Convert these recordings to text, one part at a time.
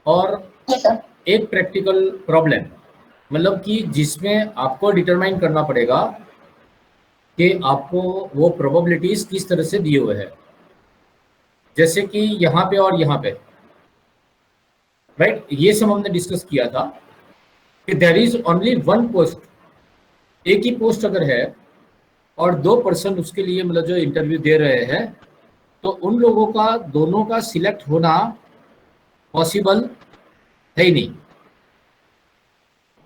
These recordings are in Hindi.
और एक प्रैक्टिकल प्रॉब्लम, मतलब कि जिसमें आपको डिटरमाइन करना पड़ेगा कि आपको वो प्रोबेबिलिटीज किस तरह से दिए हुए हैं। जैसे कि यहाँ पे और यहाँ पे, राइट, ये सब हमने डिस्कस किया था कि there is only one post, एक ही पोस्ट अगर है और दो पर्सन उसके लिए मतलब जो इंटरव्यू दे रहे हैं, तो उन लोगों का दोनों का सिलेक्ट होना पॉसिबल है ही नहीं।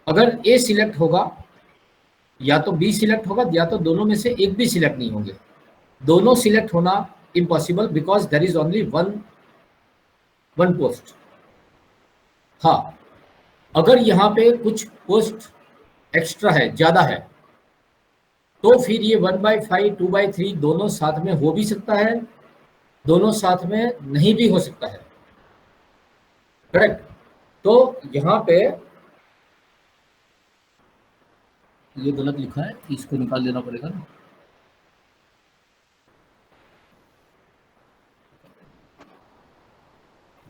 अगर ए सिलेक्ट होगा या तो बी सिलेक्ट होगा, या तो दोनों में से एक भी सिलेक्ट नहीं होंगे। दोनों सिलेक्ट होना impossible, because there is only one post. हाँ, अगर यहाँ पे कुछ पोस्ट एक्स्ट्रा है, ज्यादा है, तो फिर ये 1/5 2/3 दोनों साथ में हो भी सकता है, दोनों साथ में नहीं भी हो सकता है। करेक्ट। तो यहाँ पे ये गलत लिखा है, इसको निकाल देना पड़ेगा ना।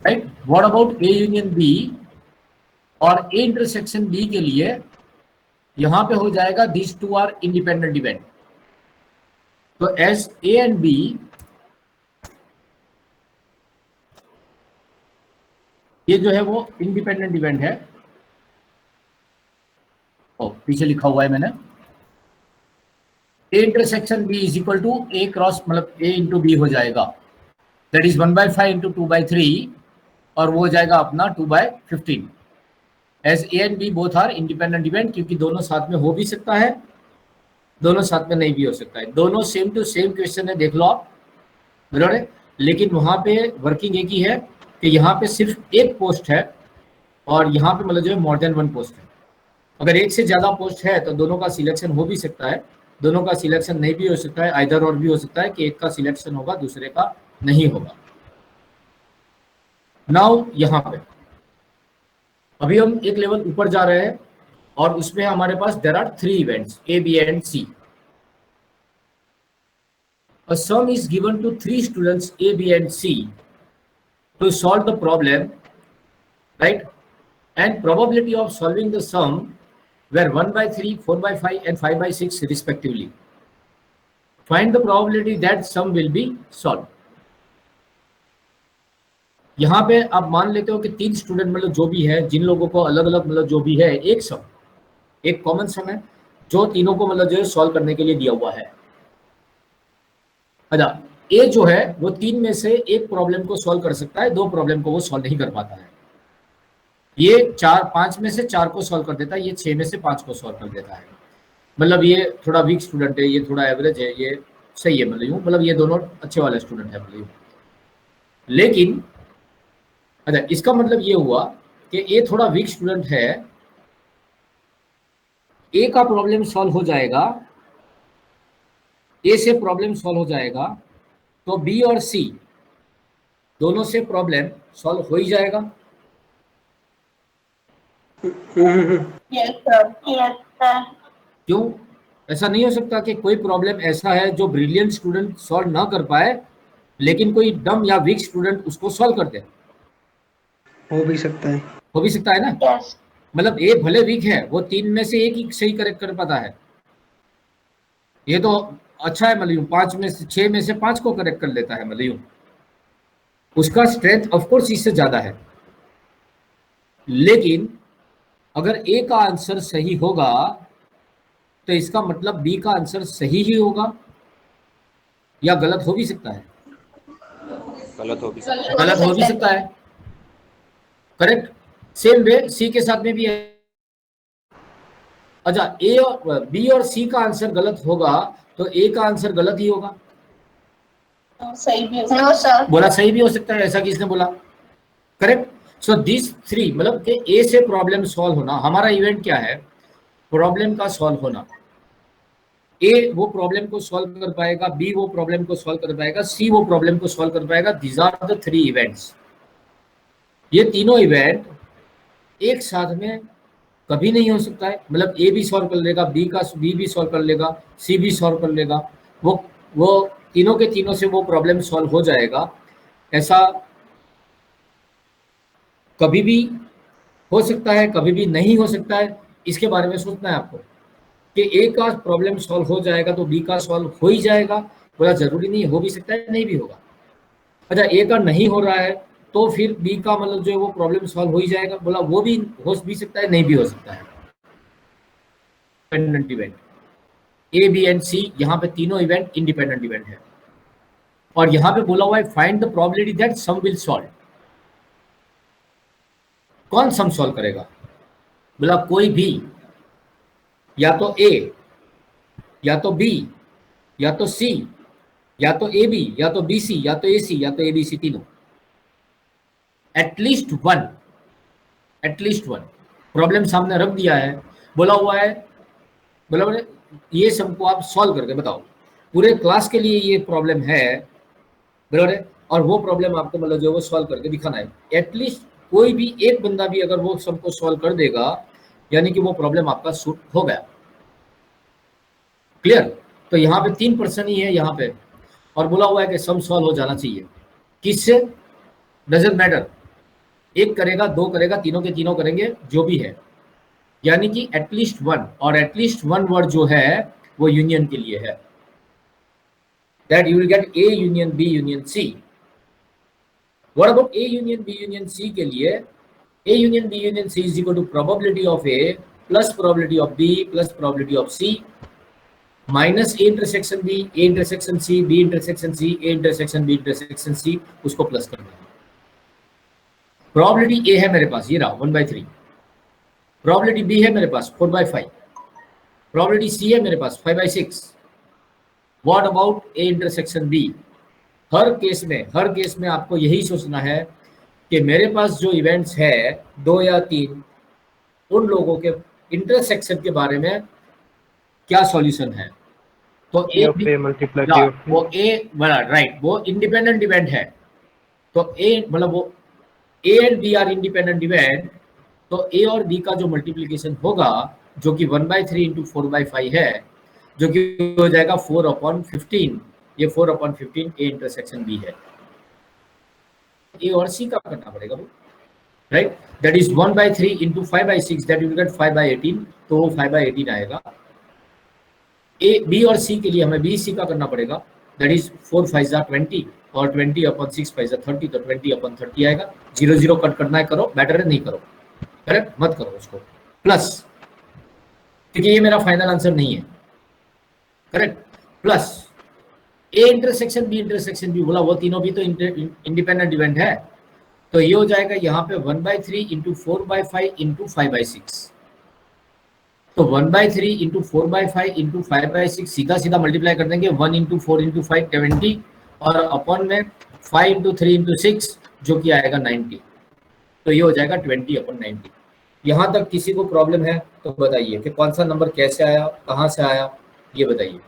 Right, what about A union B, और ए इंटरसेक्शन बी के लिए यहां पे हो जाएगा this two are independent event. तो एज ए एंड बी, ये जो है वो इंडिपेंडेंट इवेंट है। पीछे लिखा हुआ है मैंने, A intersection B is equal to A cross, मतलब ए इंटू बी हो जाएगा, दैट इज 1/5 इंटू 2/3, और वो हो जाएगा अपना 2/15। As A and B both are independent event, क्योंकि दोनों साथ में हो भी सकता है, दोनों साथ में नहीं भी हो सकता है। दोनों सेम टू सेम क्वेश्चन है, देख लो आप, बराबर। लेकिन वहां पे वर्किंग एक ही है कि यहाँ पे सिर्फ एक पोस्ट है और यहाँ पे मतलब जो है मोर देन वन पोस्ट है। अगर एक से ज्यादा पोस्ट है तो दोनों का सिलेक्शन हो भी सकता है, दोनों का सिलेक्शन नहीं भी हो सकता है, आइदर और भी हो सकता है कि एक का सिलेक्शन होगा दूसरे का नहीं होगा। नाउ यहाँ पे अभी हम एक लेवल ऊपर जा रहे हैं और उसमें हमारे पास there are 3 events A, B and C. A sum is given to 3 students A, B and C to solve the problem, right? And probability of solving the sum were 1/3, 4/5 and 5/6 respectively. Find the probability that sum will be solved. यहाँ पे आप मान लेते हो कि 3 स्टूडेंट मतलब जो भी है, जिन लोगों को अलग अलग मतलब जो भी है, एक सम, एक कॉमन सम है जो तीनों को मतलब जो है सॉल्व करने के लिए दिया हुआ है। अच्छा, ए जो है वो 3 में से एक प्रॉब्लम को सॉल्व कर सकता है, 2 प्रॉब्लम को वो सॉल्व नहीं कर पाता है। ये 5 में से 4 को सॉल्व कर देता है, ये 6 में से 5 को सॉल्व कर देता है। मतलब ये थोड़ा वीक स्टूडेंट है, ये थोड़ा एवरेज है, ये सही है, मतलब यूँ, मतलब ये दोनों अच्छे वाले स्टूडेंट है, मतलब यूँ। लेकिन अच्छा, इसका मतलब ये हुआ कि ए थोड़ा वीक स्टूडेंट है, ए का प्रॉब्लम सॉल्व हो जाएगा, ए से प्रॉब्लम सॉल्व हो जाएगा, तो बी और सी दोनों से प्रॉब्लम सॉल्व हो ही जाएगा। क्यों ऐसा नहीं हो सकता कि कोई प्रॉब्लम ऐसा है जो ब्रिलियंट स्टूडेंट सॉल्व ना कर पाए, लेकिन कोई डम या वीक स्टूडेंट उसको सॉल्व कर दे? हो भी सकता है, हो भी सकता है ना। yes. मतलब ए भले वीक है, वो 3 में से एक ही सही करेक्ट कर पाता है, ये तो अच्छा है, मतलब 5 में से 6 में से 5 को करेक्ट कर लेता है, मतलब उसका स्ट्रेंथ ऑफ कोर्स इससे ज्यादा है। लेकिन अगर ए का आंसर सही होगा तो इसका मतलब बी का आंसर सही ही होगा, या गलत हो भी सकता है? गलत हो भी सकता है, करेक्ट। सेम वे सी के साथ में भी है। अच्छा, ए और बी और सी का आंसर गलत होगा तो ए का आंसर गलत ही होगा? सही भी हो सर, बोला सही भी हो सकता है, ऐसा किसने बोला? करेक्ट। सो दिस 3 मतलब कि ए से प्रॉब्लम सॉल्व होना, हमारा इवेंट क्या है? प्रॉब्लम का सॉल्व होना। ए वो प्रॉब्लम को सॉल्व कर पाएगा, बी वो प्रॉब्लम को सॉल्व कर पाएगा, सी वो प्रॉब्लम को सॉल्व कर पाएगा। These are the 3 events. ये तीनों इवेंट एक साथ में कभी नहीं हो सकता है, मतलब ए भी सॉल्व कर लेगा, बी भी सॉल्व कर लेगा, सी भी सॉल्व कर लेगा, वो तीनों के तीनों से वो प्रॉब्लम सॉल्व हो जाएगा, ऐसा कभी भी हो सकता है, कभी भी नहीं हो सकता है, इसके बारे में सोचना है आपको कि ए का प्रॉब्लम सॉल्व हो जाएगा तो बी का सॉल्व हो ही जाएगा। बोला जरूरी नहीं, हो भी सकता है, नहीं भी होगा। अच्छा, ए का नहीं हो रहा है तो फिर बी का मतलब जो है वो प्रॉब्लम सॉल्व हो ही जाएगा। बोला वो भी हो भी सकता है, नहीं भी हो सकता है। Independent event A B and C, यहाँ पे तीनों इवेंट इंडिपेंडेंट इवेंट है। और यहाँ पे बोला हुआ है find the probability that some will solve. कौन सम सॉल्व करेगा? बोला कोई भी, या तो ए, या तो बी, या तो सी, या तो ए बी, या तो बी सी, या तो ए सी, या तो ए बी सी, तीनों। At least one, at least one problem सामने रख दिया है, बोला हुआ है, बोला बोले ये सबको आप सॉल्व करके बताओ। पूरे क्लास के लिए ये प्रॉब्लम है, बराबर है, और वो प्रॉब्लम आपको मतलब जो वो सॉल्व करके दिखाना है। एटलीस्ट कोई भी एक बंदा भी अगर वो सबको सॉल्व कर देगा, यानी कि वो प्रॉब्लम आपका सूट हो गया। क्लियर? तो यहाँ पे 3% ही है यहाँ पे, और बोला हुआ है कि सम सॉल्व हो जाना चाहिए। किससे? डजंट मैटर, एक करेगा, दो करेगा, तीनों के तीनों करेंगे, जो भी है, यानी कि एटलीस्ट वन। और एटलीस्ट वन वर्ड जो है वो यूनियन के लिए है, that you will get A union B union C. What about A union B union C के लिए? A union B union C is equal to probability of A plus probability of B plus probability of C minus A intersection B, A intersection C, B intersection C, A intersection B intersection C, उसको प्लस करना है। प्रोबेबिलिटी ए है मेरे पास, ये रहा 1/3। प्रोबेबिलिटी बी है मेरे पास 4/5। प्रोबेबिलिटी सी है मेरे पास 5/6। What about A intersection B? हर केस में आपको यही सोचना है कि मेरे पास जो इवेंट्स है 2 या 3, उन लोगों के इंटरसेक्शन के बारे में क्या सॉल्यूशन है। तो ए वो ए बड़ा राइट, वो इंडिपेंडेंट इवेंट है। तो ए मतलब वो A and B are independent event, तो ए और बी का जो मल्टीप्लीकेशन होगा, जो कि 1/3 इंटू 4/5 है, जो कि हो जाएगा 4/15। ये 4/15 ए इंटरसेक्शन बी है। ए और सी का करना पड़ेगा, right? That is 1/3 into 5/6, that you will gate 5/18, तो वो 5/18 आएगा। ए बी और सी के लिए हमें बी सी का करना पड़ेगा, दैट इज 4 5 जा 20 और 20/6 5 जा 30, तो 20/30 आएगा। 0 0 कट करना है करो, बेटर है नहीं करो, करेक्ट मत करो उसको। प्लस, क्योंकि ये मेरा फाइनल आंसर नहीं है, correct. Plus A intersection B intersection B, बोला वो तीनों भी तो इंडिपेंडेंट इवेंट है, तो ये हो जाएगा यहाँ पे 1/3 इंटू 4/5 इंटू 5/6। तो 1/3 इंटू 4/5 इंटू 5/6 सीधा सीधा मल्टीप्लाई कर देंगे, 1 इंटू 4 इंटू 5 70, और अपॉन में 5 इंटू 3 इंटू 6 जो कि आएगा 90। तो ये हो जाएगा 20/90। यहाँ तक किसी को प्रॉब्लम है तो बताइए कि कौन सा नंबर कैसे आया, कहाँ से आया, ये बताइए।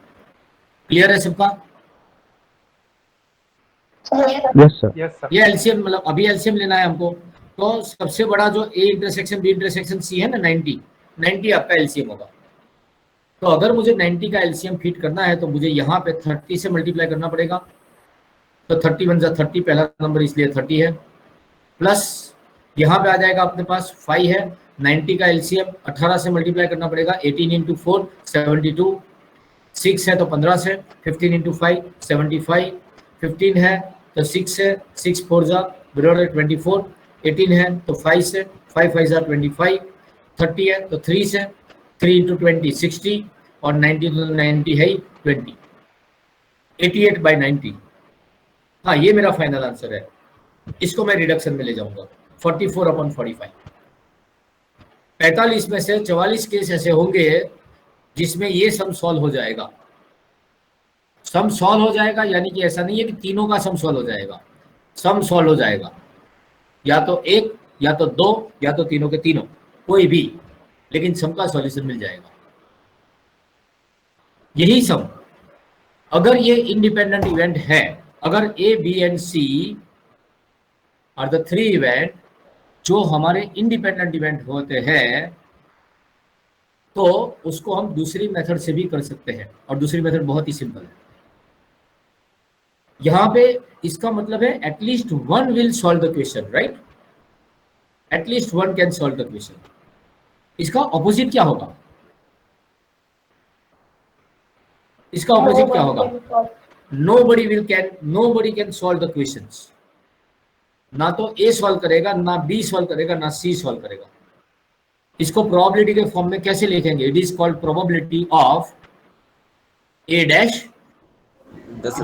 क्लियर है सबका? Yes sir. ये एलसीएम मतलब अभी एलसीएम लेना है हमको। तो सबसे बड़ा जो A intersection B intersection C है ना, 90 आपका एलसीएम होगा। तो अगर मुझे 90 का एलसीएम फिट करना है तो मुझे यहाँ पे 30 से मल्टीप्लाई करना पड़ेगा। तो 30 1 जा 30, पहला नंबर इसलिए 30 है। प्लस यहाँ पे आ जाएगा अपने पास 5 है, 90 का एलसीएम 18 से मल्टीप्लाई करना पड़ेगा, 18 इंटू 4 72, 6 है तो 15 से, 15 इंटू 5 75, 15 है तो 6 है, 6 4 जा बराबर 24, 18 है तो 5 से, 5 5 जा 25, 30 है तो 3 से, 3 इंटू 20 60, और 90 तो 90 है ही 20, 88/90। हाँ, ये मेरा फाइनल आंसर है। इसको मैं रिडक्शन में ले जाऊंगा, 44/45। 45 में से 44 केस ऐसे होंगे जिसमें ये सम सॉल्व हो जाएगा। सम सॉल्व हो जाएगा यानी कि ऐसा नहीं है कि तीनों का सम सॉल्व हो जाएगा, सम सॉल्व हो जाएगा, या तो एक, या तो दो, या तो तीनों के तीनों, कोई भी, लेकिन सम का सॉल्यूशन मिल जाएगा। यही सम, अगर ये इंडिपेंडेंट इवेंट है, अगर A B and C are the 3 event जो हमारे इंडिपेंडेंट इवेंट होते हैं, तो उसको हम दूसरी मेथड से भी कर सकते हैं, और दूसरी मेथड बहुत ही सिंपल है। यहां पे इसका मतलब है at least one will solve the question, right? At least one can solve the question. इसका ऑपोजिट क्या होगा? इसका ऑपोजिट क्या होगा? nobody can solve the questions। ना तो ए सॉल्व करेगा, ना बी सॉल्व करेगा, ना सी सॉल्व करेगा। इसको प्रोबेबिलिटी के फॉर्म में कैसे लिखेंगे? It is called probability of A dash,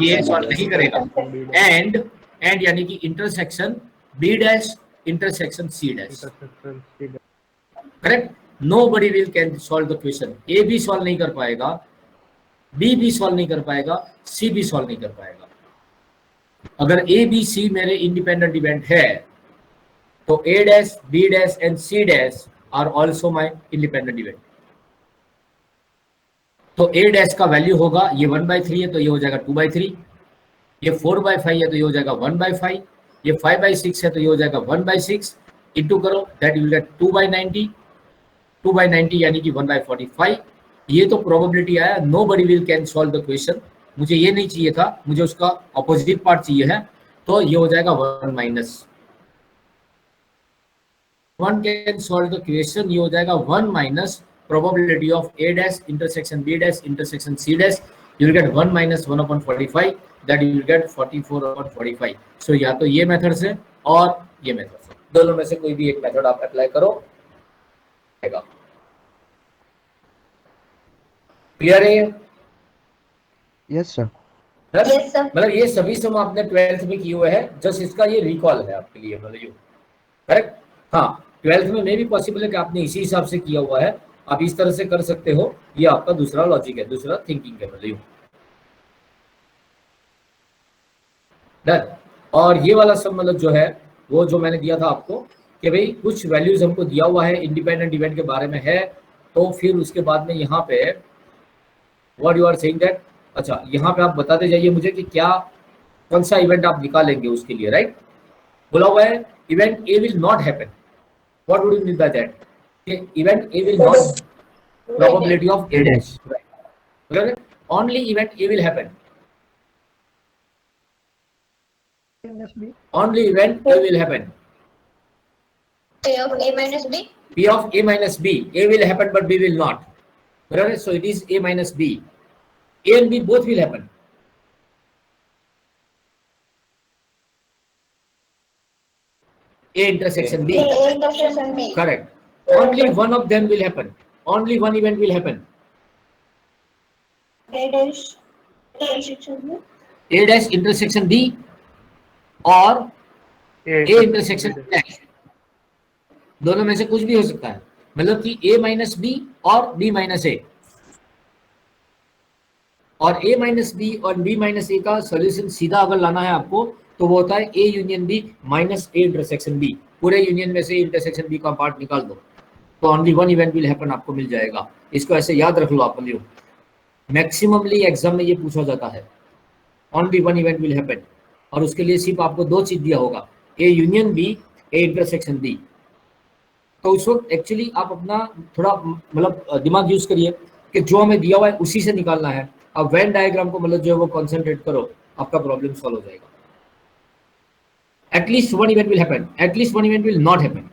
ये सॉल्व नहीं करेगा, एंड यानी कि intersection B dash intersection C dash. Correct? Nobody will can solve the question. A भी सॉल्व नहीं कर पाएगा, बी भी सॉल्व नहीं कर पाएगा, सी भी सॉल्व नहीं कर पाएगा। अगर ए बी सी मेरे इंडिपेंडेंट इवेंट है तो A dash B dash and C dash are also my independent event. तो ए डैश का वैल्यू होगा, ये 1/3 है तो ये हो जाएगा 2/3, ये 4/5 है तो ये हो जाएगा 1/5, ये 5/6 है तो ये हो जाएगा 1/6, इंटू करो दैट यू विल गेट 2/90, 2/90 यानी कि 1/45। ये तो प्रोबेबिलिटी आया। Nobody will can solve the question. मुझे ये नहीं चाहिए था, मुझे उसका ऑपोजिट पार्ट चाहिए है, तो ये हो जाएगा 1 minus one can solve the question. ये हो जाएगा 1 minus probability of A dash intersection B dash intersection C dash, you will get 1 minus 1/45, that you will get 44/45। So या तो ये मेथड से और ये मेथड से, दोनों में से कोई भी एक मेथड आप अप्लाई करो। क्लियर है? Yes sir. Yes, sir. मतलब ये सभी सम आपने 12th में किए हुए हैं, जस्ट इसका ये रिकॉल है आपके लिए, मतलब यू करेक्ट। हाँ, 12th में भी पॉसिबल है कि आपने इसी हिसाब से किया हुआ है, आप इस तरह से कर सकते हो। ये आपका दूसरा लॉजिक है, दूसरा थिंकिंग है, मतलब यू डन। और ये वाला सब मतलब जो है वो जो मैंने दिया था आपको कि भाई कुछ वैल्यूज हमको दिया हुआ है इंडिपेंडेंट इवेंट के बारे में है, तो फिर उसके बाद में यहाँ पे what you are saying that, अच्छा यहाँ पे आप बताते जाइए मुझे कि क्या कौन सा इवेंट आप निकालेंगे उसके लिए, राइट? बोला हुआ है event A will not happen. What would you mean by that? Event A will not, probability of A dash, right? Only event A will happen, only event A will happen. P of A minus B. P of A minus B. A will happen but B will not. Right? So it is A minus B. A and B both will happen. A intersection B. A intersection B. Correct. Only one of them will happen. Only one event will happen. A dash intersection B. A dash intersection B और A इंटरसेक्शन डैश, दोनों में से कुछ भी हो सकता है। मतलब कि A माइनस बी और B माइनस ए, और A माइनस बी और B माइनस ए का सॉल्यूशन सीधा अगर लाना है आपको तो वो होता है A union B minus A intersection B। पूरे यूनियन में से इंटरसेक्शन B का पार्ट निकाल दो तो only one event will happen आपको मिल जाएगा। इसको ऐसे याद रख लो आप, मैक्सिममली एग्जाम में ये पूछा जाता है, only one event will happen. और उसके लिए सिर्फ आपको दो चीज दिया होगा, A union B, A intersection B. तो उस वक्त एक्चुअली आप अपना थोड़ा मतलब दिमाग यूज करिए कि जो हमें दिया हुआ है उसी से निकालना है। अब वेन डायग्राम को मतलब जो है वो कॉन्सेंट्रेट करो, आपका प्रॉब्लम सॉल्व हो जाएगा। At least one event will happen, at least one event will not happen.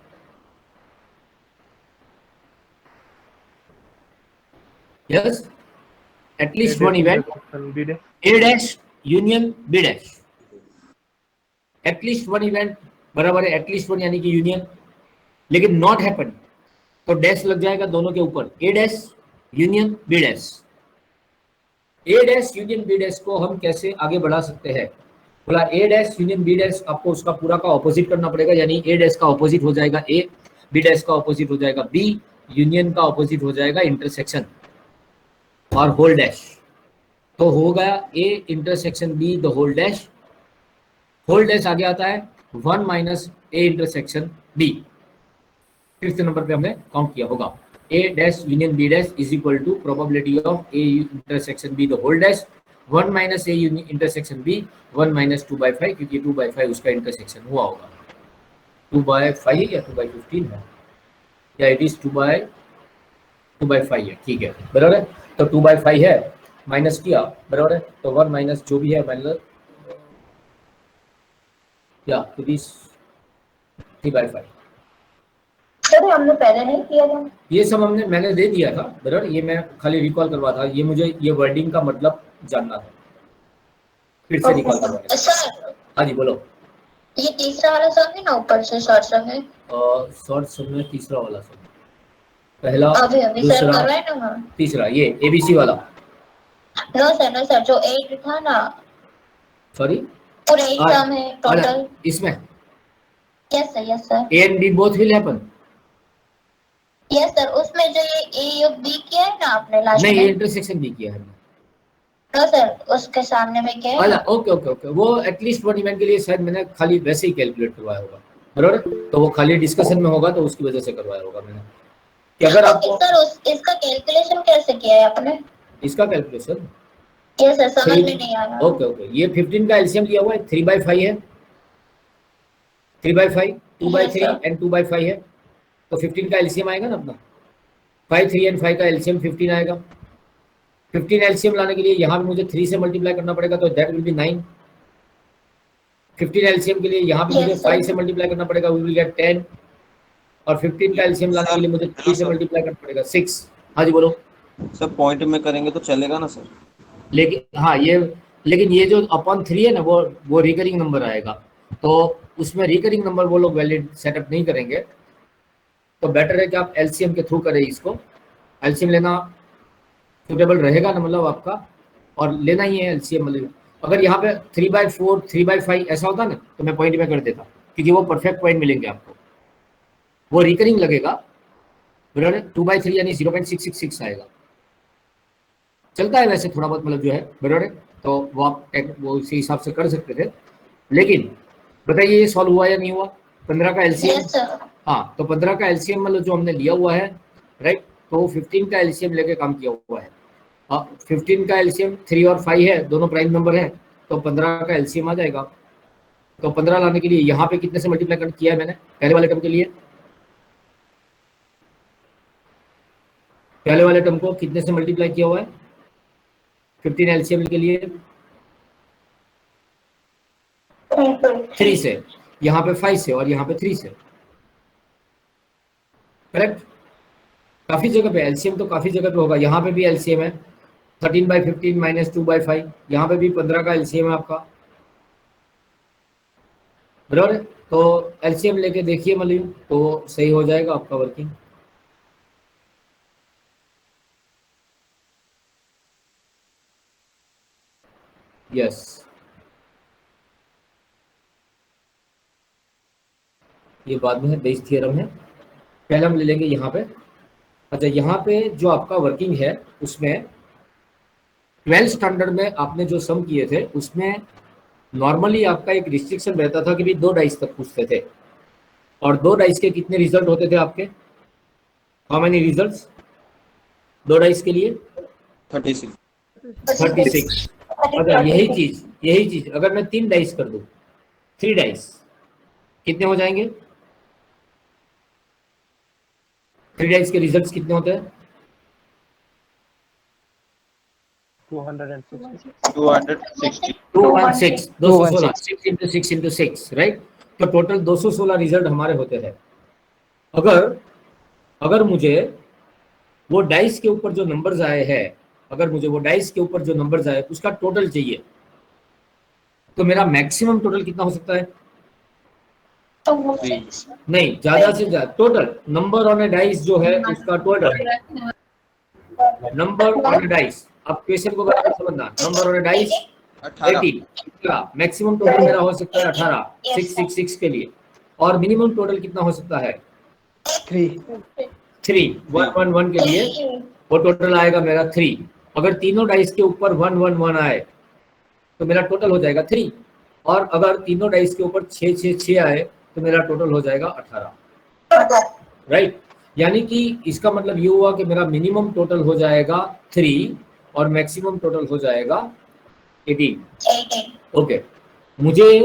Yes, at least one event A dash union B dash, at least one event बराबर है एटलीस्ट वन यानी कि यूनियन, लेकिन नॉट हैपन तो डैश लग जाएगा दोनों के ऊपर, ए डैश यूनियन बी डैश। ए डैश यूनियन बी डैश को हम कैसे आगे बढ़ा सकते हैं? बोला ए डैश यूनियन बी डैश, आपको उसका पूरा का ऑपोजिट करना पड़ेगा, यानी ए डैश का ऑपोजिट हो जाएगा ए, बी डैश का ऑपोजिट हो जाएगा बी, यूनियन का ऑपोजिट हो जाएगा इंटरसेक्शन और होल डैश। तो हो गया A intersection B the whole dash, whole dash आगे आता है 1 minus A intersection B. Fifth number पे हमने काउंट किया होगा, A dash union B dash is equal to probability of A intersection B the whole dash 1 minus A intersection B 1 minus 2/5, क्योंकि 2/5 उसका इंटरसेक्शन हुआ होगा। 2/5 या 2/15 है, या इट इज 2/5 है, ठीक है बराबर है। तो 2/5 है, माइनस किया बराबर है, तो 1 माइनस जो भी है माइनस या इट इज 3/5। सर हमने पहले नहीं किया था। ये सब मैंने दे दिया था बराबर, ये मैं खाली रिकॉल करवा था, ये मुझे ये वर्डिंग का मतलब जानना था, फिर से रिकॉल करवा रहे। सर हाँ जी बोलो। ये तीसरा वाला सम है ना, ऊपर से शॉर्ट सम है। शॉर्ट सम में तीसरा वाला सम, पहला अभी सर दूसरा कर रहे हैं ना हम। तीसरा, ये एबीसी वाला। नो सर जो 8 था ना, सॉरी पूरे 8 सम है टोटल। इसमें yes sir A and B both will happen. Yes sir, उसमें जो ये ए और बी किया है ना आपने लास्ट नहीं, में। ये इंटरसेक्शन भी किया है हमने। नो सर, उसके सामने में क्या है अच्छा ना? ओके ओके ओके, वो एटलीस्ट वन इवेंट के लिए शायद मैंने खाली वैसे ही कैलकुलेट करवाया होगा बराबर, तो वो खाली डिस्कशन में होगा तो उसकी वजह से करवाया होगा मैंने कि अगर आपको सर इसका कैलकुलेशन कैसे किया है आपने? इसका कैलकुलेशन। यस सर, समझ में नहीं आ रहा। ओके ओके, ये 15 का एलसीएम लिया हुआ है, 3/5 है, 3/5 2/3 एंड 2/5 है, तो 15 का एलसीएम आएगा ना अपना, 5 3 एंड 5 का एलसीएम 15 आएगा। 15 एलसीएम लाने के लिए यहाँ पे मुझे 3 से मल्टीप्लाई करना पड़ेगा, तो दैट विल बी 9। 15 एलसीएम के लिए यहाँ पे मुझे 5 से मल्टीप्लाई करना पड़ेगा, वी विल गेट 10, और 15 का एलसीएम लाने के लिए मुझे 3 से मल्टीप्लाई करना पड़ेगा 6। हाँ जी बोलो सर। पॉइंट में करेंगे तो चलेगा ना सर? लेकिन हाँ लेकिन ये जो अपॉन 3 है ना, वो रिकरिंग नंबर आएगा, तो उसमें रिकरिंग नंबर वो लोग वैलिड सेटअप नहीं करेंगे, तो बेटर है कि आप एलसीएम के थ्रू करें इसको। एलसीएम लेना सुटेबल रहेगा ना, मतलब आपका, और लेना ही है एलसीएम। मतलब अगर यहाँ पे 3/4 3/5 ऐसा होता ना तो मैं पॉइंट में कर देता, क्योंकि वो परफेक्ट पॉइंट मिलेंगे आपको, वो रिकरिंग लगेगा बराबर। 2/3 यानी 0.666 आएगा, चलता है वैसे थोड़ा बहुत, मतलब जो है बराबर, तो वो आप वो इसी हिसाब से कर सकते थे। लेकिन बताइए ये सॉल्व हुआ या नहीं हुआ 15 का एलसीएम? हाँ, तो 15 का एलसीएम मतलब जो हमने लिया हुआ है राइट, तो 15 का एलसीएम लेके काम किया हुआ है। 15 का एलसीएम 3 और 5 है, दोनों प्राइम नंबर है, तो 15 का एलसीएम आ जाएगा। तो 15 लाने के लिए यहाँ पे कितने से मल्टीप्लाई किया है मैंने पहले वाले टर्म के लिए? पहले वाले टर्म को कितने से मल्टीप्लाई किया हुआ है 15 एलसीएम के लिए? 3 से, यहाँ पे 5 से, और यहाँ पे 3 से, करेक्ट। काफी जगह पे एलसीएम तो काफी जगह पे होगा, यहाँ पे भी एलसीएम है 13/15 माइनस 2/5, यहाँ पे भी 15 का एलसीएम है आपका बराबर। तो एलसीएम लेके देखिए मतलब, तो सही हो जाएगा आपका वर्किंग। यस, ये बाद में है, बेस थ्योरम है, पहले हम ले लेंगे यहाँ पे। अच्छा, यहाँ पे जो आपका वर्किंग है उसमें 12 स्टैंडर्ड में आपने जो सम किए थे उसमें नॉर्मली आपका एक रिस्ट्रिक्शन रहता था कि भी 2 डाइस तक पूछते थे, और 2 डाइस के कितने रिजल्ट होते थे आपके? हाउ मेनी रिजल्ट्स 2 डाइस के लिए? 36। अच्छा, यही चीज अगर मैं 3 डाइस कर दूं, 3 डाइस कितने हो जाएंगे? 3 डाइस के रिजल्ट्स कितने होते हैं? 260 216 6 into 6 राइट, तो टोटल 216 रिजल्ट हमारे होते हैं। अगर मुझे वो डाइस के ऊपर जो नंबर्स आए हैं, अगर मुझे वो डाइस के ऊपर जो नंबर्स आए उसका टोटल चाहिए, तो मेरा मैक्सिमम टोटल कितना हो सकता है? नहीं, ज्यादा से ज्यादा total number on A dice जो है उसका total number on A dice, आप क्वेश्चन को बराबर समझना, number on A dice 18, maximum total मेरा हो सकता है 18 666 के लिए, और मिनिमम टोटल कितना हो सकता है? 3 111 के लिए वो टोटल आएगा मेरा 3। अगर तीनों डाइस के ऊपर 111 आए तो मेरा टोटल हो जाएगा 3, और अगर तीनों डाइस के ऊपर 666 आए तो मेरा टोटल हो जाएगा 18 राइट। यानी कि इसका मतलब ये हुआ कि मेरा मिनिमम टोटल हो जाएगा 3 और मैक्सिमम टोटल हो जाएगा 18। ओके, मुझे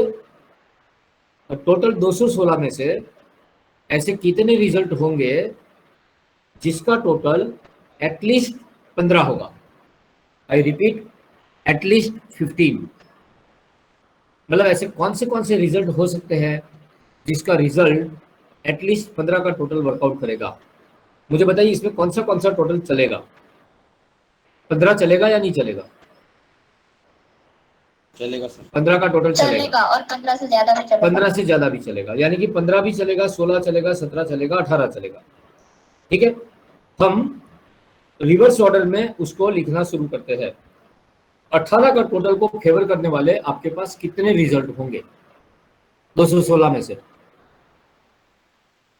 टोटल 216 में से ऐसे कितने रिजल्ट होंगे जिसका टोटल एटलीस्ट 15 होगा? I repeat, at least 15। मतलब ऐसे कौन से रिजल्ट हो सकते हैं जिसका रिजल्ट एटलीस्ट 15 का टोटल वर्कआउट करेगा। मुझे बताइए इसमें कौन सा टोटल चलेगा? 15 चलेगा या नहीं चलेगा? चलेगा सर। 15 का टोटल चलेगा चलेगा और 15 से ज्यादा भी चलेगा। 15 से ज्यादा भी चलेगा, यानी कि 15 भी चलेगा, 16 चलेगा, 17 चलेगा, 18 चलेगा। ठीक है, हम रिवर्स ऑर्डर में उसको लिखना शुरू करते हैं। 18 का टोटल को फेवर करने वाले आपके पास कितने रिजल्ट होंगे 216 में से?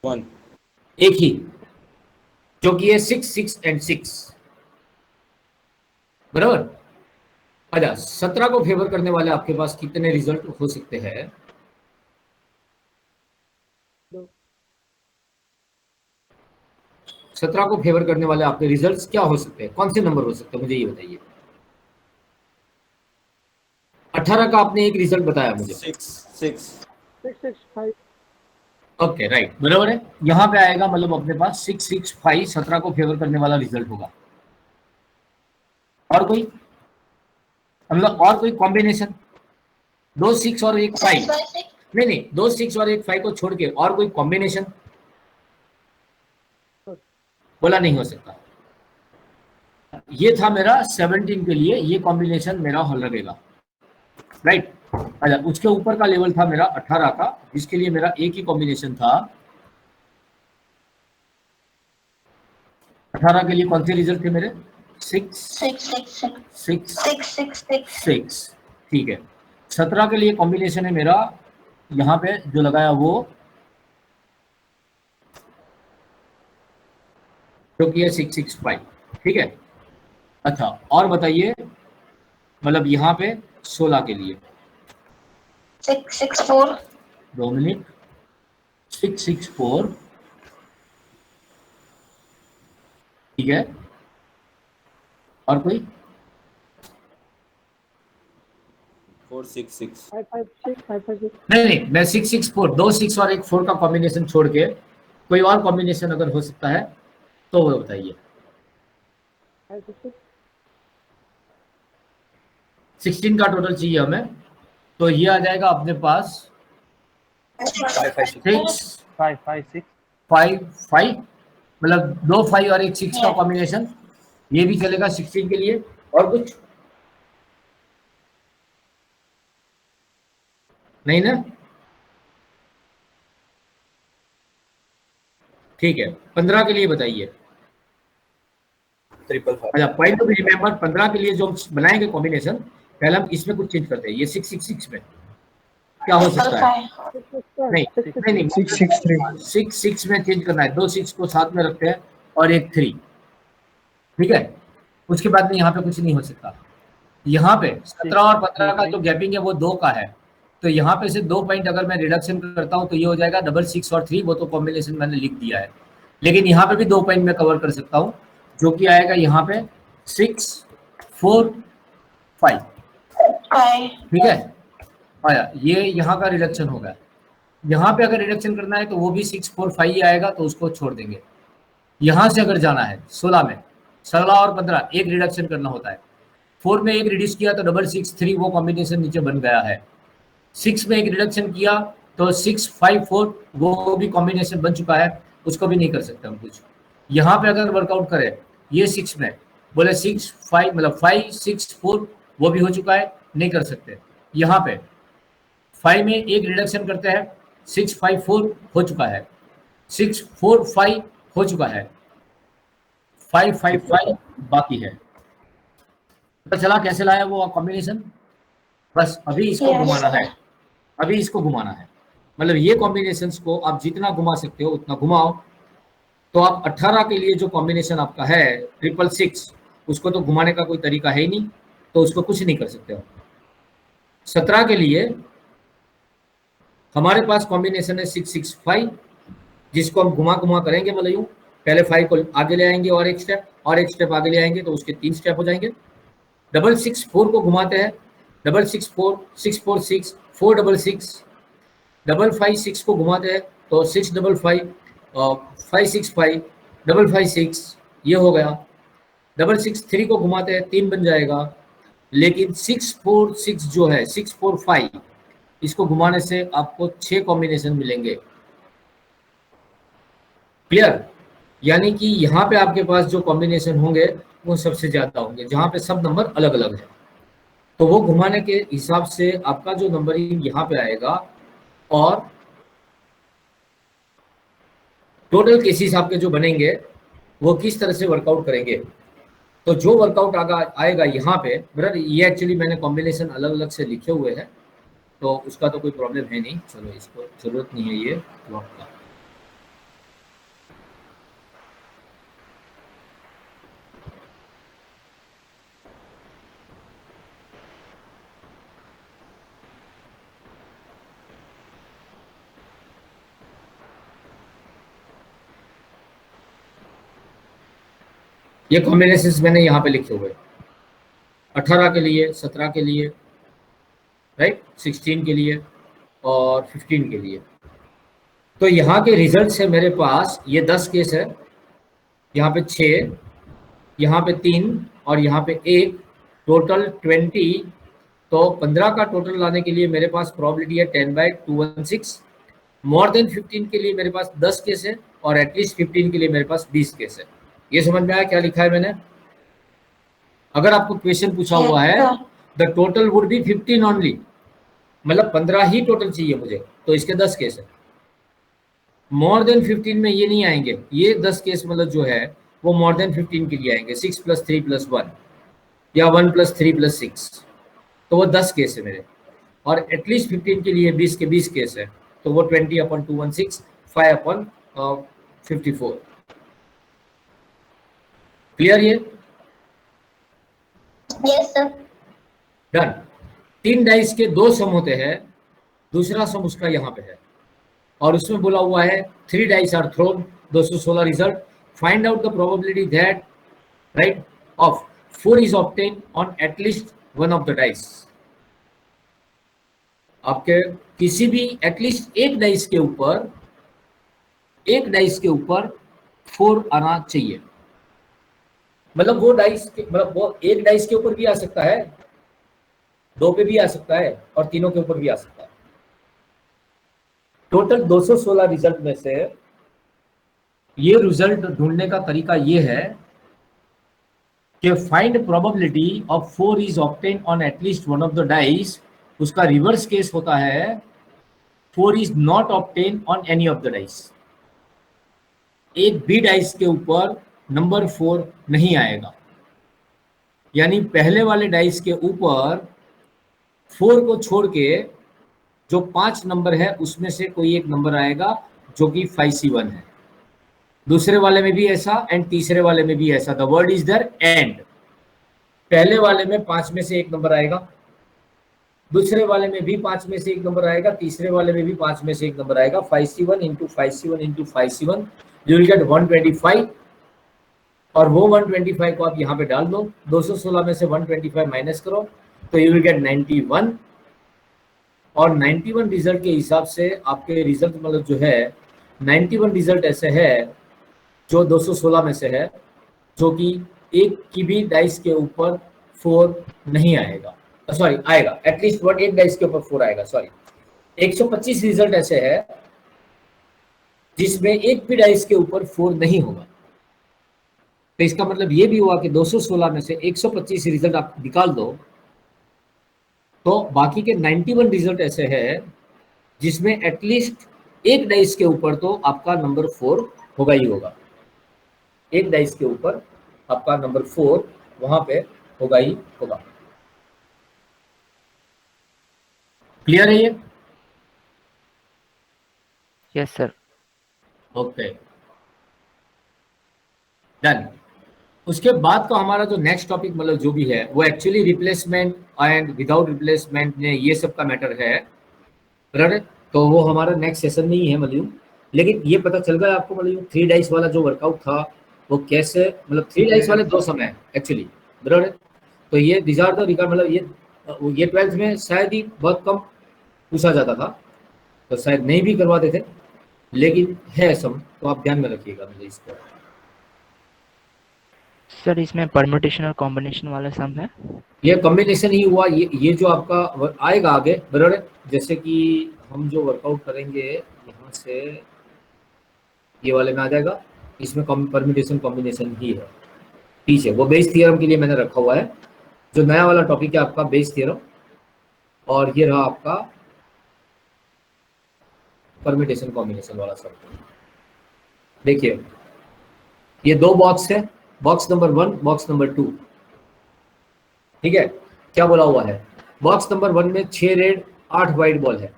1। एक ही, जो कि है 6, 6 एंड 6, बराबर। अच्छा, 17 को फेवर करने वाले आपके पास कितने रिजल्ट हो सकते हैं? 17 को फेवर करने वाले आपके रिजल्ट्स क्या हो सकते हैं? कौन से नंबर हो सकते हैं, मुझे ये बताइए। 18 का आपने एक रिजल्ट बताया मुझे। 6 ओके राइट, बराबर है। यहाँ पे आएगा मतलब अपने पास 6, 6, 5 17 को फेवर करने वाला रिजल्ट होगा। और कोई मतलब और कोई कॉम्बिनेशन? 2 6 और 1 5? नहीं, 2 6 और 1 5 को छोड़ के और कोई कॉम्बिनेशन? बोला नहीं हो सकता। ये था मेरा 17 के लिए, ये कॉम्बिनेशन मेरा हल लगेगा, राइट। अच्छा, उसके ऊपर का लेवल था मेरा 18 का, जिसके लिए मेरा एक ही कॉम्बिनेशन था। 18 के लिए कौन से रिजल्ट थे मेरे? 6 6। ठीक है, 17 के लिए कॉम्बिनेशन है मेरा यहाँ पे जो लगाया वो, जो कि है 6 6 5। ठीक है, अच्छा और बताइए मतलब यहाँ पे 16 के लिए 6 6 4। 2 मिनट, 6 6 4, ठीक है। और कोई? 4 6 6। नहीं, मैं 6 6 4, 2 6 और 1 4 का कॉम्बिनेशन छोड़ के कोई और कॉम्बिनेशन अगर हो सकता है तो वो बताइए। 16 का टोटल चाहिए हमें, तो ये आ जाएगा अपने पास 6 5 5 6 5 5, मतलब 2 5 और 1 6 का कॉम्बिनेशन, ये भी चलेगा 16 के लिए। और कुछ नहीं ना? ठीक है, 15 के लिए बताइए। 555। अच्छा, पॉइंट टू बी रिमेंबर, 15 के लिए जो हम बनाएंगे कॉम्बिनेशन, पहले हम इसमें कुछ चेंज करते हैं। ये 6 6 6 में क्या हो सकता है? नहीं, 6 6 3 6 6 में चेंज करना है, 2 6 को साथ में रखते हैं और एक 3, ठीक है। उसके बाद में यहाँ पे कुछ नहीं हो सकता। यहाँ पे 17 और 15 का जो गैपिंग है वो 2 का है, तो यहाँ पे से 2 पॉइंट अगर मैं रिडक्शन करता हूँ तो ये हो जाएगा 6 6 और 3, वो तो कॉम्बिनेशन मैंने लिख दिया है। लेकिन यहाँ पे भी 2 पॉइंट मैं कवर कर सकता हूँ, जो कि आएगा यहाँ पे 6 4 5, ठीक है। आया, ये यहाँ का रिडक्शन होगा। यहाँ पे अगर रिडक्शन करना है तो वो भी 6 4 5 ही आएगा, तो उसको छोड़ देंगे। यहाँ से अगर जाना है 16 में, 16 और 15 एक रिडक्शन करना होता है। 4 में एक रिड्यूस किया तो 6 6 3, वो कॉम्बिनेशन नीचे बन गया है। 6 में एक रिडक्शन किया तो 6 5 4, वो भी कॉम्बिनेशन बन चुका है, उसको भी नहीं कर सकते हम कुछ। यहाँ पे अगर वर्कआउट करें ये 6 में, बोले 6 5 मतलब 5 6 4, वो भी हो चुका है, नहीं कर सकते। यहाँ पे 5 में एक रिडक्शन करते हैं, 6 5 4 हो चुका है, 6 4 5 हो चुका है, 5 5 5 बाकी है। पता चला कैसे लाया वो कॉम्बिनेशन? बस अभी इसको घुमाना है, अभी इसको घुमाना है। मतलब ये कॉम्बिनेशंस को आप जितना घुमा सकते हो उतना घुमाओ। तो आप 18 के लिए जो कॉम्बिनेशन आपका है 6 6, उसको तो घुमाने का कोई तरीका है ही नहीं, तो उसको कुछ नहीं कर सकते हो। 17 के लिए हमारे पास कॉम्बिनेशन है 6 6 5, जिसको हम घुमा घुमा करेंगे, मतलब यूँ पहले 5 को आगे ले आएंगे और एक स्टेप आगे ले आएंगे, तो उसके 3 स्टेप हो जाएंगे। 6 6 4 को घुमाते हैं, 6 6 4 6 4 6 4 6 6, 5 5 6 को घुमाते हैं तो 6 5 5 5 6 5 5 5 6, ये हो गया। 6 6 3 को घुमाते हैं 3 बन जाएगा। लेकिन 6 4 6 जो है 6 4 5, इसको घुमाने से आपको 6 कॉम्बिनेशन मिलेंगे। क्लियर? यानी कि यहाँ पे आपके पास जो कॉम्बिनेशन होंगे वो सबसे ज्यादा होंगे, जहाँ पे सब नंबर अलग अलग है। तो वो घुमाने के हिसाब से आपका जो नंबरिंग यहाँ पे आएगा और टोटल केसेस आपके जो बनेंगे वो किस तरह से वर्कआउट करेंगे। तो जो वर्कआउट आएगा यहाँ पे, ब्रदर ये एक्चुअली मैंने कॉम्बिनेशन अलग अलग से लिखे हुए हैं, तो उसका तो कोई प्रॉब्लम है नहीं, चलो इसको जरूरत नहीं है ये ब्लॉक का। ये कॉम्बिनेशन मैंने यहाँ पे लिखे हुए 18 के लिए, 17 के लिए, राइट, 16 के लिए और 15 के लिए। तो यहाँ के रिजल्ट से मेरे पास ये 10 केस है, यहाँ पे 6, यहाँ पे 3 और यहाँ पे 1, टोटल 20। तो 15 का टोटल लाने के लिए मेरे पास प्रोबेबिलिटी है 10/216। मोर देन 15 के लिए मेरे पास 10 केस है और एटलीस्ट 15 के लिए मेरे पास 20 केस है। ये समझ में आया क्या लिखा है मैंने? अगर आपको क्वेश्चन पूछा हुआ है the total would be 15 only, मतलब 15 ही टोटल चाहिए मुझे, तो इसके 10 केस है। मोर देन 15 में ये नहीं आएंगे, ये 10 केस मतलब जो है वो मोर देन 15 के लिए आएंगे, 6 + 3 + 1 या 1 + 3 + 6, तो वो 10 केस है मेरे। और एटलीस्ट 15 के लिए 20 के 20 केस है, तो वो 20/216, 5/54। क्लियर ये? Yes sir. डन। 3 डाइस के 2 सम होते हैं, दूसरा सम उसका यहाँ पे है और उसमें बोला हुआ है 3 dice are thrown, 216 result, find out the probability that right of 4 is obtain on at least one of the dice. आपके किसी भी एटलीस्ट एक डाइस के ऊपर 4 आना चाहिए, मतलब वो डाइस मतलब वो एक डाइस के ऊपर भी आ सकता है, 2 पे भी आ सकता है और तीनों के ऊपर भी आ सकता है। टोटल 216 रिजल्ट में से ये रिजल्ट ढूंढने का तरीका ये है कि find probability of 4 is obtain on at least one of the dice. उसका रिवर्स केस होता है 4 is not obtain on any of the dice. एक भी डाइस के ऊपर नंबर 4 नहीं आएगा, यानी पहले वाले डाइस के ऊपर 4 को छोड़ के जो 5 नंबर है उसमें से कोई एक नंबर आएगा जो कि 5C1 है। दूसरे वाले में भी ऐसा एंड तीसरे वाले में भी ऐसा। The word is there end. पहले वाले में 5 में से एक नंबर आएगा, दूसरे वाले में भी 5 में से एक नंबर आएगा, तीसरे वाले में भी 5 में से एक नंबर आएगा। 5C1 × 5C1 × 5C1 you will gate 125 और वो 125 को आप यहाँ पे डाल दो, 216 में से 125 माइनस करो तो यू विल गेट 91 और 91 रिजल्ट के हिसाब से आपके रिजल्ट मतलब जो है 91 रिजल्ट ऐसे है जो 216 में से है जो कि एक की भी डाइस के ऊपर 4 नहीं आएगा, सॉरी आएगा एटलीस्ट वन एक डाइस के ऊपर 4 आएगा, सॉरी 125 रिजल्ट ऐसे है जिसमें एक भी डाइस के ऊपर 4 नहीं होगा। तो इसका मतलब ये भी हुआ कि 216 में से 125 रिजल्ट आप निकाल दो तो बाकी के 91 रिजल्ट ऐसे है जिसमें एटलीस्ट एक डाइस के ऊपर तो आपका नंबर 4 होगा ही होगा। एक डाइस के ऊपर आपका नंबर 4 वहां पे होगा ही होगा। क्लियर है ये? Yes sir. Okay done. उसके बाद का हमारा जो नेक्स्ट टॉपिक मतलब जो भी है वो actually replacement and without replacement में ये सब का मैटर है, बराबर। तो वो हमारा नेक्स्ट सेशन नहीं है मतलब, लेकिन ये पता चल गया आपको मतलब 3 डाइस वाला जो वर्कआउट था वो कैसे, मतलब 3 डाइस वाले 2 समय है एक्चुअली, बराबर। तो ये दिस आर द रिकॉर्ड, मतलब ये 12th में शायद ही बहुत कम पूछा जाता था तो शायद नहीं भी करवाते थे, लेकिन है सम, तो आप ध्यान में रखिएगा मतलब इसको। सर इसमें परम्यूटेशन और कॉम्बिनेशन वाला सम है? ये कॉम्बिनेशन ही हुआ, ये जो आपका आएगा आगे, बराबर। जैसे कि हम जो वर्कआउट करेंगे यहाँ से ये वाले में आ जाएगा, इसमें परम्यूटेशन कॉम्बिनेशन ही है। ठीक है, वो बेस थ्योरम के लिए मैंने रखा हुआ है। जो नया वाला टॉपिक है आपका बेस थ्योरम, और ये रहा आपका परम्यूटेशन कॉम्बिनेशन वाला सब। देखिए ये दो बॉक्स है, बॉक्स नंबर 1, बॉक्स नंबर 2। ठीक है, क्या बोला हुआ है, बॉक्स नंबर 1 में 6 रेड 8 वाइट बॉल है,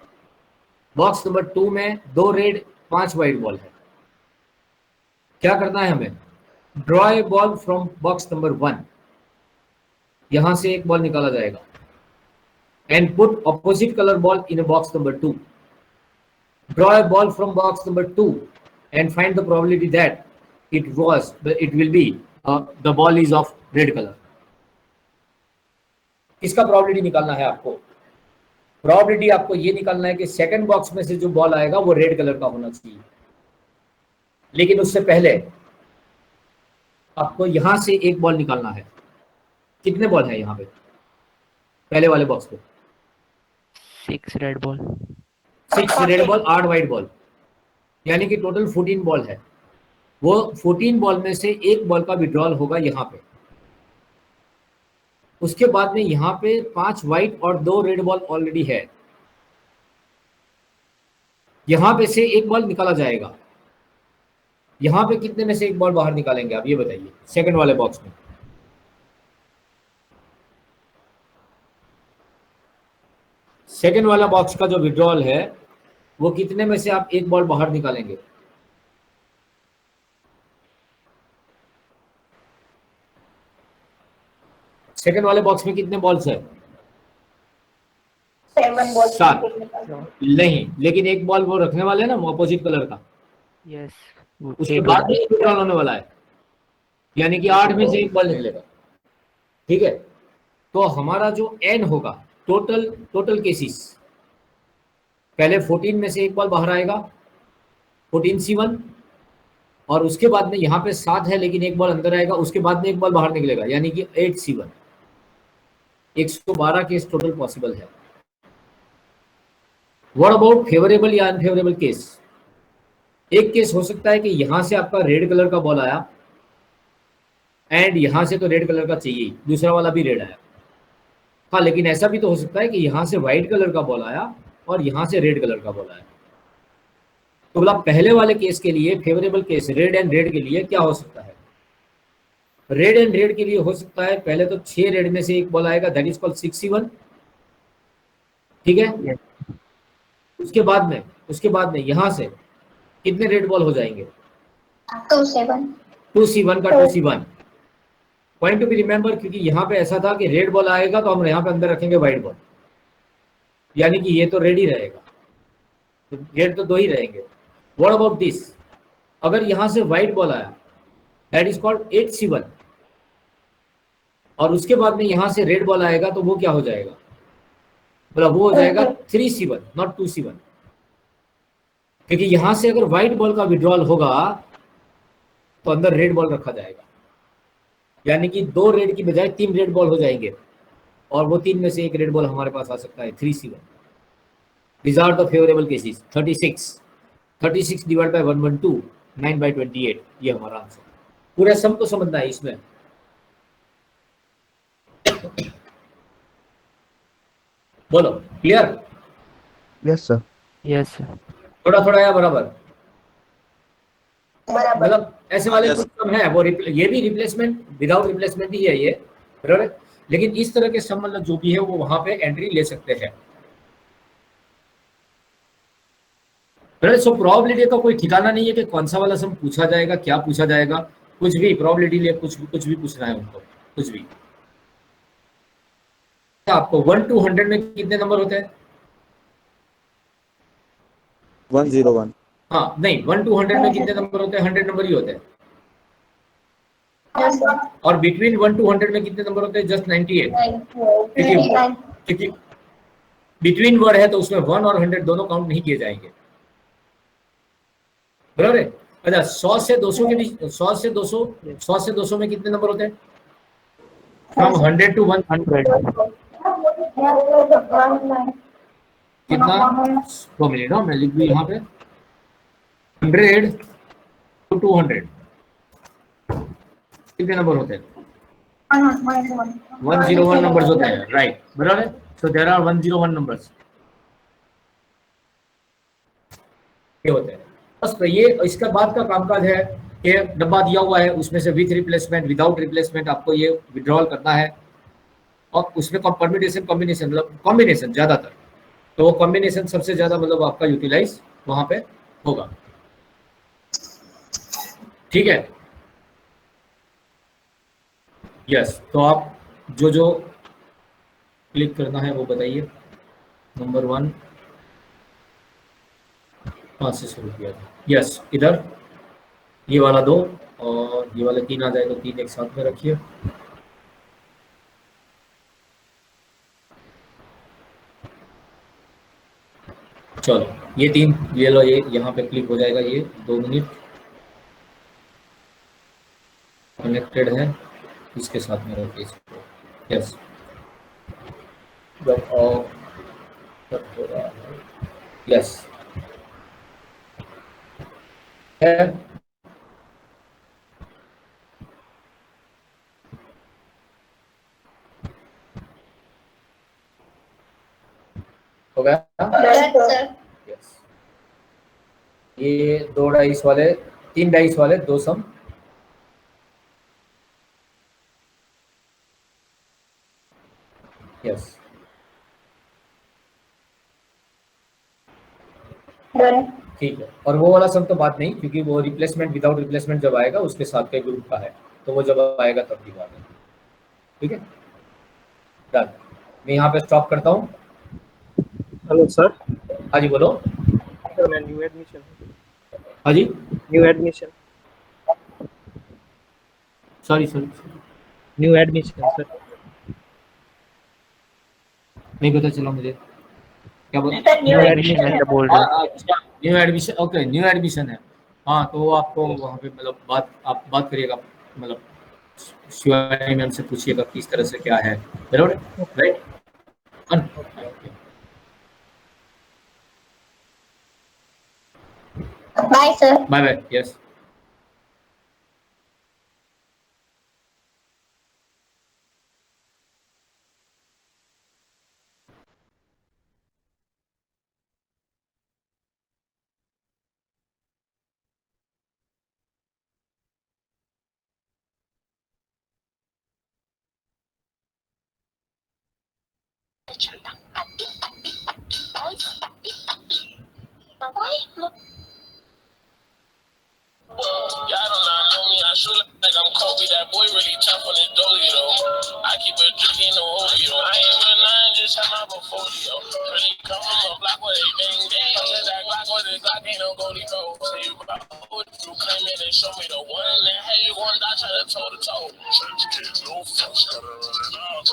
बॉक्स नंबर 2 में 2 रेड 5 वाइट बॉल है। क्या करना है हमें, draw a ball from box number 1, यहां से एक बॉल निकाला जाएगा, and put opposite colour ball in a box number 2। Draw a ball from box number 2 and find the probability that it will be the ball is of red color। इसका प्रोबेबिलिटी निकालना है आपको। प्रोबेबिलिटी आपको ये निकालना है कि सेकंड बॉक्स में से जो बॉल आएगा वो रेड कलर का होना चाहिए। लेकिन उससे पहले आपको यहां से एक बॉल निकालना है। कितने बॉल है यहाँ पे पहले वाले बॉक्स पे? 6 red ball, 6 red ball 8 white ball, यानी कि टोटल 14 बॉल है। वो 14 बॉल में से एक बॉल का विड्रॉल होगा यहाँ पे। उसके बाद में यहाँ पे 5 वाइट और 2 रेड बॉल ऑलरेडी है। यहाँ पे से एक बॉल निकाला जाएगा। यहाँ पे कितने में से एक बॉल बाहर निकालेंगे आप ये बताइए, सेकंड वाले बॉक्स में? सेकंड वाला बॉक्स का जो विड्रॉल है वो कितने में से आप एक बॉल बाहर निकालेंगे? सेकंड वाले बॉक्स में कितने बॉल्स है? 7 बॉल। 7 नहीं, लेकिन एक बॉल वो रखने वाले हैं ना अपोजिट कलर का। यस, उसके बाद में विड्रॉल होने वाला है, यानी कि 8 में से एक बॉल निकलेगा। ठीक है, तो हमारा जो एन होगा टोटल केसेस, पहले 14 में से एक बॉल बाहर आएगा 14C1, और उसके बाद में यहाँ पे 7 है लेकिन एक बॉल अंदर आएगा, उसके बाद में एक बॉल बाहर निकलेगा यानी कि 8C1। 112 केस टोटल पॉसिबल है। व्हाट अबाउट फेवरेबल या अनफेवरेबल केस? एक केस हो सकता है कि यहां से आपका रेड कलर का बॉल आया एंड यहां से तो रेड कलर का चाहिए, दूसरा वाला भी रेड आया। हाँ, लेकिन ऐसा भी तो हो सकता है कि यहां से व्हाइट कलर का बॉल आया और यहां से रेड कलर का बॉल आया। तो बोला पहले वाले केस के लिए favourable case red and red के लिए क्या हो सकता है? रेड एंड रेड के लिए हो सकता है पहले तो 6 रेड में से एक बॉल आएगा, दैट इज कॉल्ड 6C1। ठीक है, उसके बाद में यहां से कितने रेड बॉल हो जाएंगे? 2C1 का 2C1। Point to be remember, क्योंकि यहाँ पे ऐसा था कि रेड बॉल आएगा तो हम यहाँ पे अंदर रखेंगे व्हाइट बॉल, यानी कि ये तो रेड ही रहेगा, तो रेड तो 2 ही रहेंगे। What about this? अगर यहाँ से व्हाइट बॉल आया दैट इज कॉल्ड 8C1, और उसके बाद में यहाँ से रेड बॉल आएगा तो वो क्या हो जाएगा? बोला वो हो जाएगा 3C1 नॉट 2C1, क्योंकि यहां से अगर व्हाइट बॉल का विड्रॉल होगा तो अंदर रेड बॉल रखा जाएगा, यानी कि 2 रेड की बजाय 3 रेड बॉल हो जाएंगे, और वो 3 में से एक रेड बॉल हमारे पास आ सकता है 3C1। These are the favorable cases। 36 divide by 112 9/28, ये हमारा आंसर। पूरा सम तो समझना है इसमें। बोलो, clear? Yes sir. Yes sir, थोड़ा थोड़ा या बराबर? बराबर। मतलब ऐसे वाले Yes. कुछ सम है, वो ये भी रिप्लेसमेंट विदाउट रिप्लेसमेंट ही है ये, बराबर है? लेकिन इस तरह के सम मतलब जो भी है वो वहां पे एंट्री ले सकते हैं। सो प्रोबेबिलिटी का कोई ठिकाना नहीं है कि कौन सा वाला सम पूछा जाएगा, क्या पूछा जाएगा, कुछ भी प्रोबेबिलिटी लिए कुछ भी पूछना है उनको, कुछ भी। आपको 1 to 100 में कितने नंबर होते हैं? 101। हाँ नहीं, 1 to 100 में कितने नंबर होते हैं? 100 नंबर ही होते हैं। और बिटवीन 1 to 100 में कितने नंबर होते हैं? जस्ट 98, क्योंकि बिटवीन वर्ड है तो उसमें 1 और 100 दोनों काउंट नहीं किए जाएंगे, बराबर है? अच्छा, 100 से 200 के बीच, 100 से 200 में कितने नंबर होते हैं? फ्रॉम 100 to 100 कितना? 2 मिनट, मैं लिख दूं यहाँ पे 100 टू 200 कितने नंबर होते हैं? 101 नंबर्स होते हैं, राइट, बराबर है। सो देयर आर 101 नंबर्स ये होते हैं। बस तो ये इसका बाद का कामकाज है कि डब्बा दिया हुआ है, उसमें से विथ रिप्लेसमेंट विदाउट रिप्लेसमेंट आपको ये विड्रॉल करना है, और उसमें परम्यूटेशन कॉम्बिनेशन मतलब कॉम्बिनेशन ज्यादातर, तो वो कॉम्बिनेशन सबसे ज्यादा मतलब आपका यूटिलाइज वहां पे होगा। ठीक है, यस। तो आप जो जो क्लिक करना है वो बताइए। नंबर 1 5 से शुरू किया था, यस। इधर ये वाला 2 और ये वाला 3 आ जाए तो 3 एक साथ में रखिए। चलो ये 3 ये लो, ये यहाँ पे क्लिक हो जाएगा, ये 2 मिनट कनेक्टेड है, इसके साथ में रखिए इसको, यस। जब ऑफ हो रहा है, यस है, हो गया, Yes, sir. यस। ये 2 डाइस वाले 3 डाइस वाले 2 सम, यस। Done. ठीक है, और वो वाला सम तो बात नहीं, क्योंकि वो रिप्लेसमेंट विदाउट रिप्लेसमेंट जब आएगा उसके साथ के ग्रुप का है, तो वो जब आएगा तब की बात है। ठीक है, डन। मैं यहाँ पे स्टॉप करता हूँ। हेलो सर, हाँ जी बोलो। सर मैं न्यू एडमिशन हाँ जी, न्यू एडमिशन सॉरी सर। नहीं पता चला मुझे क्या बोल। Sir, new new admission admission है। ऐसा बोल रहे हो? New admission, okay, new admission है। हाँ, तो वो आपको वहाँ पे मतलब आप बात करिएगा, मतलब शिवानी मैम से पूछिएगा किस तरह से क्या है, बराबर, right. Bye, sir. Bye bye, yes. Y'all don't know me, I shoot like I'm Kobe. That boy really tough on his dolly, though. I keep a drink in the holy, though. I ain't with nine, just have my portfolio. Really come from a block where they bang bang. Touch that Glock with the Glock, ain't no goalie, bro. Say you about what you claim it and show me the one that had you going down, try to toe to toe. Trench kids, no fucks, gotta run it out.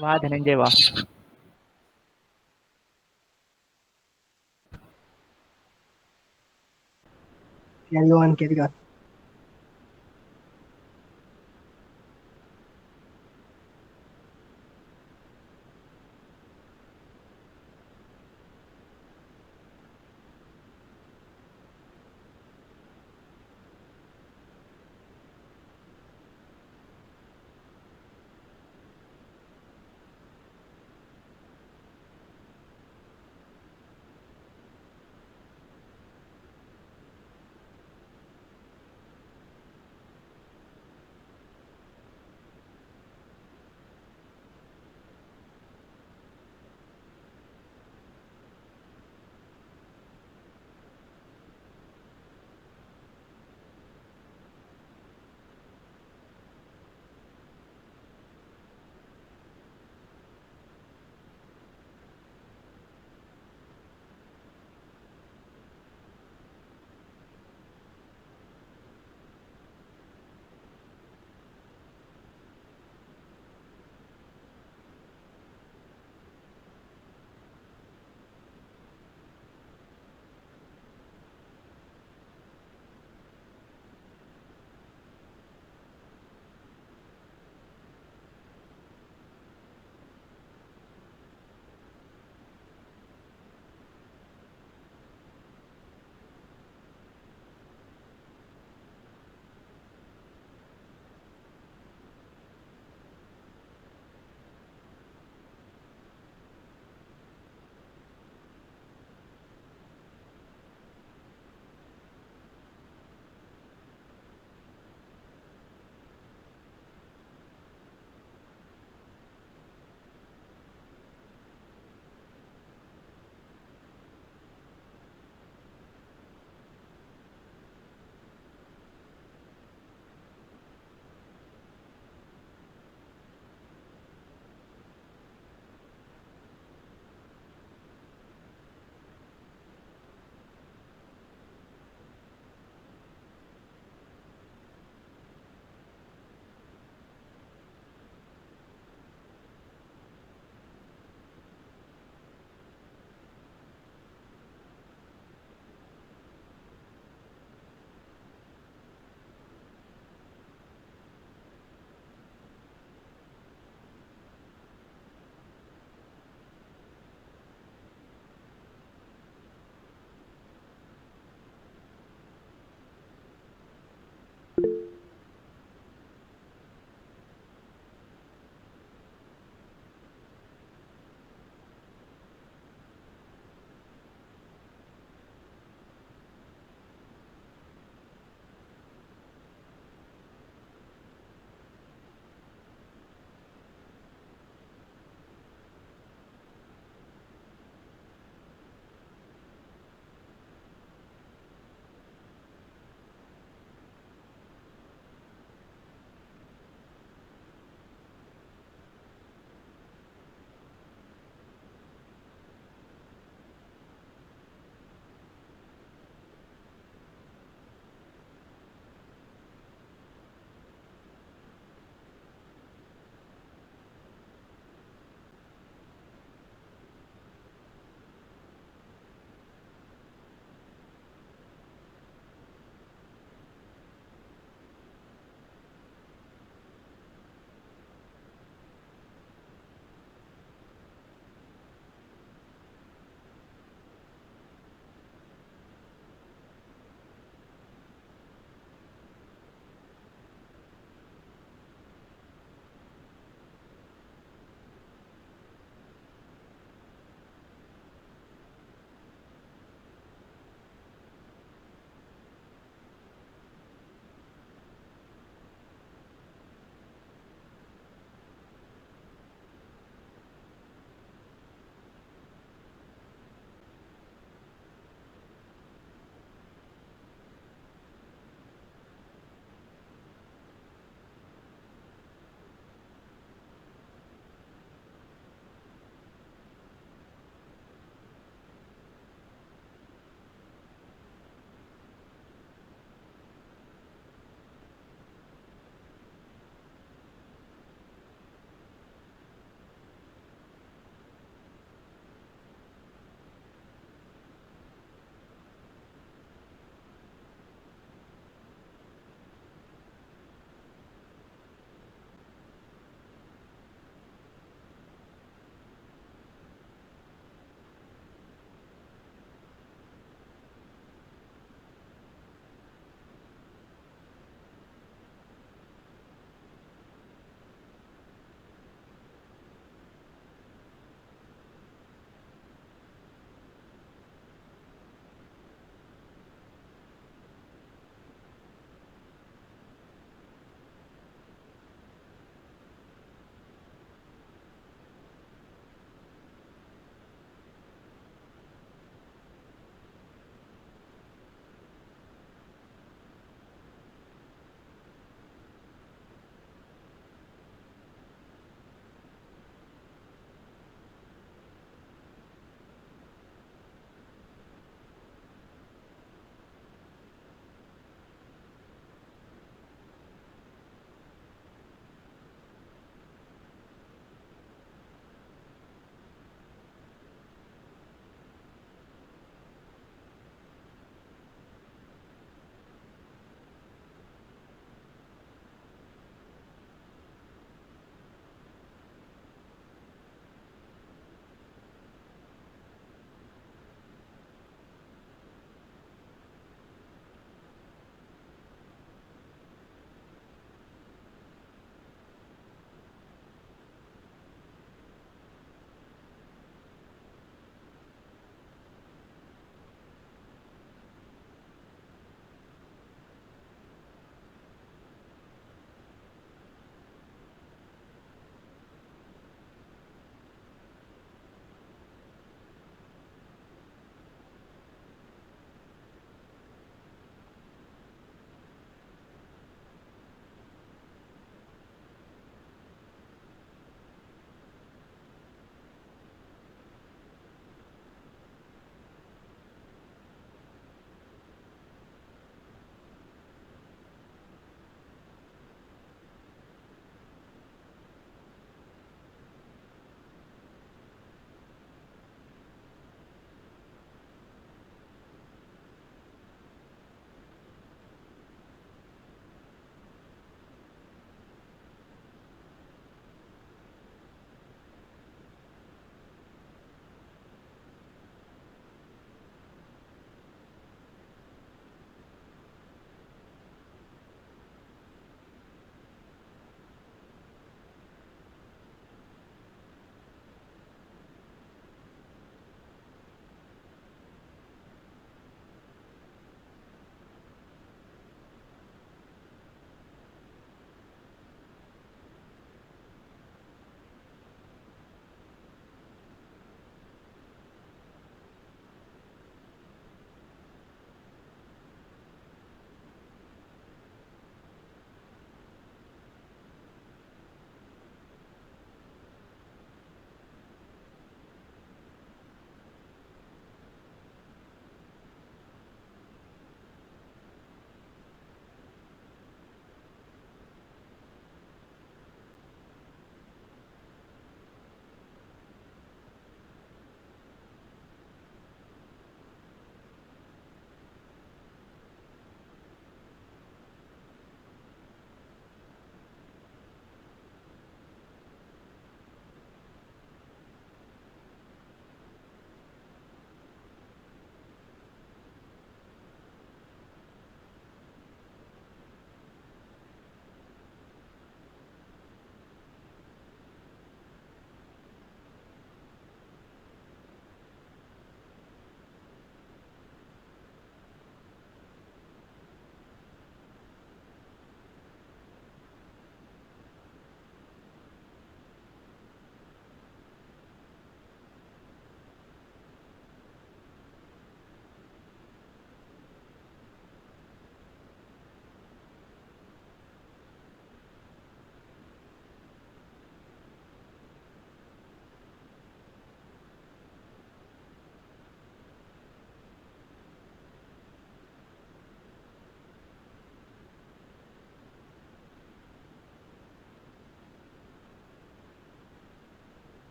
वाह धनंजय वाह। Carry on, carry on.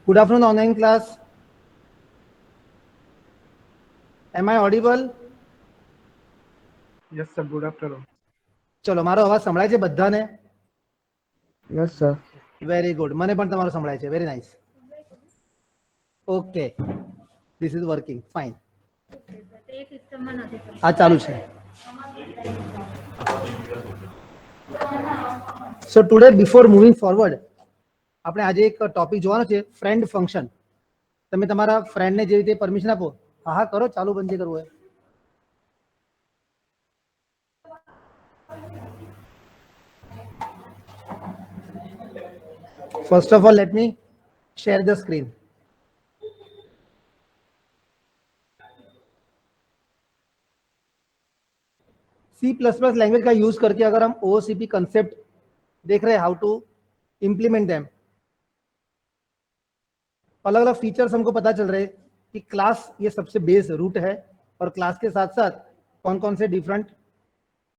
Good afternoon, online class. Am I audible? Yes, sir. Good afternoon. ચલો મારો અવાજ સંભળાય છે બધાને? Yes, sir. વેરી ગુડ, મને પણ તમારો સંભળાય છે. Very nice. Okay, this is working fine. આ ચાલુ છે. સો ટુડે બિફોર મૂવિંગ ફોરવર્ડ આપણે આજે એક ટોપિક જોવાનો છે, ફ્રેન્ડ ફંક્શન. તમે તમારા ફ્રેન્ડને જે રીતે પરમિશન આપો, હા હા કરો, ચાલુ બંધ જે કરવું હોય. First of all, let me share the screen. C++ language का यूज करके अगर हम OOCP कंसेप्ट देख रहे हैं, हाउ टू इम्प्लीमेंट देम, अलग अलग फीचर्स हमको पता चल रहे हैं कि क्लास ये सबसे बेस रूट है और क्लास के साथ साथ कौन कौन से डिफरेंट